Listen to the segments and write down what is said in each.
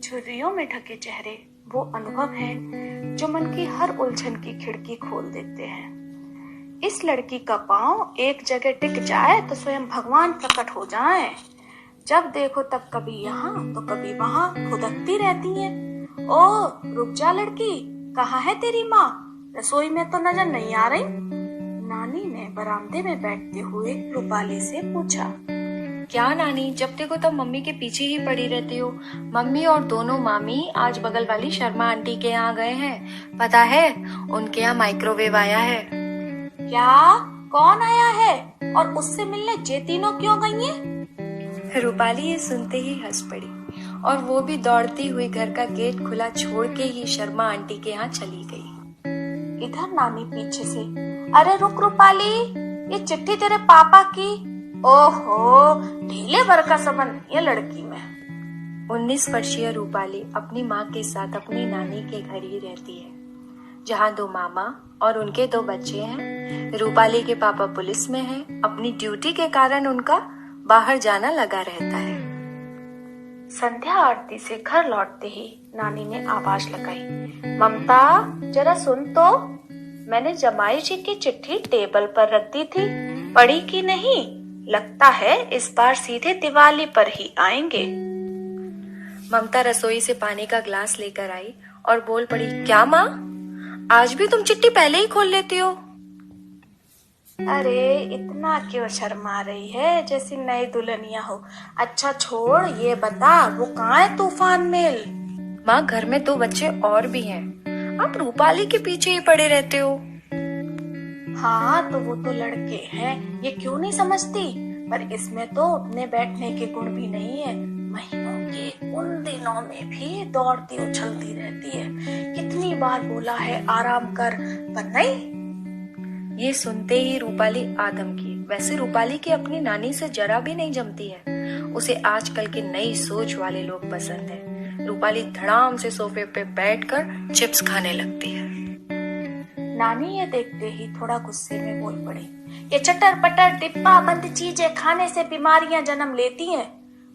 झुर्रियों में ढके चेहरे वो अनुभव हैं जो मन की हर उलझन की खिड़की खोल देते हैं। इस लड़की का पांव एक जगह टिक जाए तो स्वयं भगवान प्रकट हो जाएं। जब देखो तब कभी यहाँ तो कभी वहां फुदकती रहती हैं। ओ रुक जा लड़की, कहाँ है तेरी माँ? रसोई में तो नजर नहीं आ रही। नानी ने बरामदे में बैठते हुए रूपाली से पूछा। क्या नानी, जब देखो तब मम्मी के पीछे ही पड़ी रहती हो। मम्मी और दोनों मामी आज बगल वाली शर्मा आंटी के यहाँ गए हैं। पता है, उनके यहाँ माइक्रोवेव आया है। क्या? कौन आया है? और उससे मिलने ये तीनों क्यों गई हैं? रूपाली ये सुनते ही हंस पड़ी और वो भी दौड़ती हुई घर का गेट खुला छोड़ के ही शर्मा आंटी के यहाँ चली गई। इधर नानी पीछे से, अरे रुक रूपाली, ये चिट्ठी तेरे पापा की। ओहो, ढीले भर का संबंध ये लड़की में। 19 वर्षीय रूपाली अपनी माँ के साथ अपनी नानी के घर ही रहती है, जहाँ 2 मामा और उनके 2 बच्चे हैं। रूपाली के पापा पुलिस में हैं। अपनी ड्यूटी के कारण उनका बाहर जाना लगा रहता है। संध्या आरती से घर लौटते ही नानी ने आवाज लगाई, ममता जरा सुन तो, मैंने जमाई जी की चिट्ठी टेबल पर रख दी थी, पढ़ी कि नहीं? लगता है इस बार सीधे दिवाली पर ही आएंगे। ममता रसोई से पानी का ग्लास लेकर आई और बोल पड़ी, क्या माँ, आज भी तुम चिट्ठी पहले ही खोल लेती हो? अरे इतना क्यों शर्मा रही है, जैसी नई दुल्हनिया हो। अच्छा छोड़, ये बता वो कहाँ है तूफान मेल? माँ, घर में 2 बच्चे और भी हैं। आप रूपाली के पीछे ही पड़े रहते हो। हाँ तो वो तो लड़के हैं, ये क्यों नहीं समझती? पर इसमें तो उठने बैठने के गुण भी नहीं है। महीनों के उन दिनों में भी दौड़ती उछलती रहती है। कितनी बार बोला है आराम कर, पर नहीं। ये सुनते ही रूपाली आदम की। वैसे रूपाली की अपनी नानी से जरा भी नहीं जमती है। उसे आजकल के नई सोच वाले लोग पसंद है। रूपाली धड़ाम से सोफे पे बैठकर चिप्स खाने लगती है। नानी ये देखते ही थोड़ा गुस्से में बोल पड़ी, ये चटर पटर डिब्बा बंद चीजें खाने से बीमारियां जन्म लेती हैं।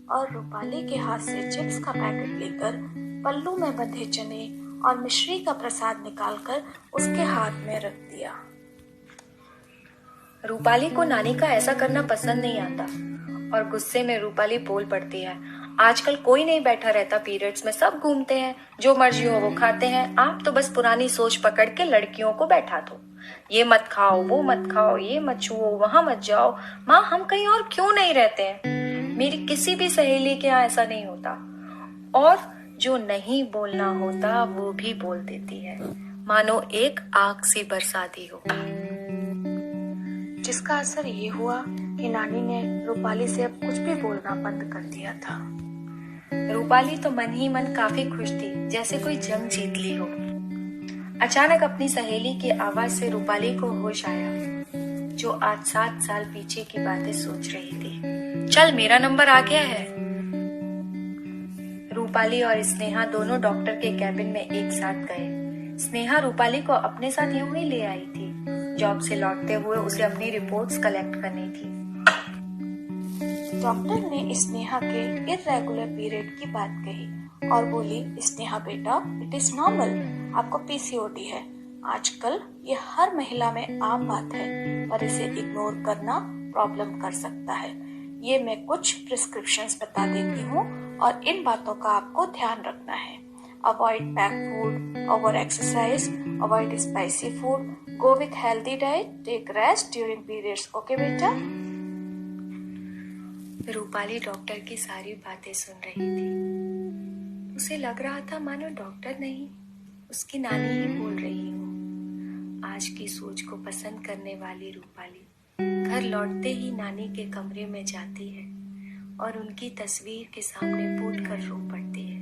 और रूपाली के हाथ से चिप्स का पैकेट लेकर पल्लू में बंधे चने और मिश्री का प्रसाद निकालकर उसके हाथ में रख दिया। रूपाली को नानी का ऐसा करना पसंद नहीं आता और गुस्से में रूपाली बोल पड़ती है, आजकल कोई नहीं बैठा रहता पीरियड्स में, सब घूमते हैं, जो मर्जी हो वो खाते हैं। आप तो बस पुरानी सोच पकड़ के लड़कियों को बैठा दो। ये मत खाओ, वो मत खाओ, ये मत छुओ, वहां मत जाओ। माँ, हम कहीं और क्यों नहीं रहते हैं? मेरी किसी भी सहेली के यहाँ ऐसा नहीं होता। और जो नहीं बोलना होता वो भी बोल देती है, मानो एक आग सी बरसाती हो। जिसका असर ये हुआ कि नानी ने रूपाली से अब कुछ भी बोलना बंद कर दिया था। रूपाली तो मन ही मन काफी खुश थी, जैसे कोई जंग जीत ली हो। अचानक अपनी सहेली की आवाज से रूपाली को होश आया, जो आज 7 साल पीछे की बातें सोच रही थी। चल, मेरा नंबर आ गया है। रूपाली और स्नेहा दोनों डॉक्टर के कैबिन में एक साथ गए। स्नेहा रूपाली को अपने साथ यूं ही ले आई थी। जॉब से लौटते हुए उसे अपनी रिपोर्ट्स कलेक्ट करनी थी। डॉक्टर ने स्नेहा के इर्रेगुलर पीरियड की बात कही और बोली, स्नेहा बेटा, इट इज नॉर्मल, आपको पीसीओडी है। आजकल ये हर महिला में आम बात है, पर इसे इग्नोर करना प्रॉब्लम कर सकता है। ये मैं कुछ प्रिस्क्रिप्शंस बता देती हूँ और इन बातों का आपको ध्यान रखना है। Avoid pack food, over exercise, avoid spicy food, go with healthy diet, take rest during periods. Okay बेटा? रूपाली डॉक्टर की सारी बातें सुन रही थी। उसे लग रहा था मानो डॉक्टर नहीं, उसकी नानी ही बोल रही हो। आज की सोच को पसंद करने वाली रूपाली घर लौटते ही नानी के कमरे में जाती है और उनकी तस्वीर के सामने फूट कर रो पड़ती है।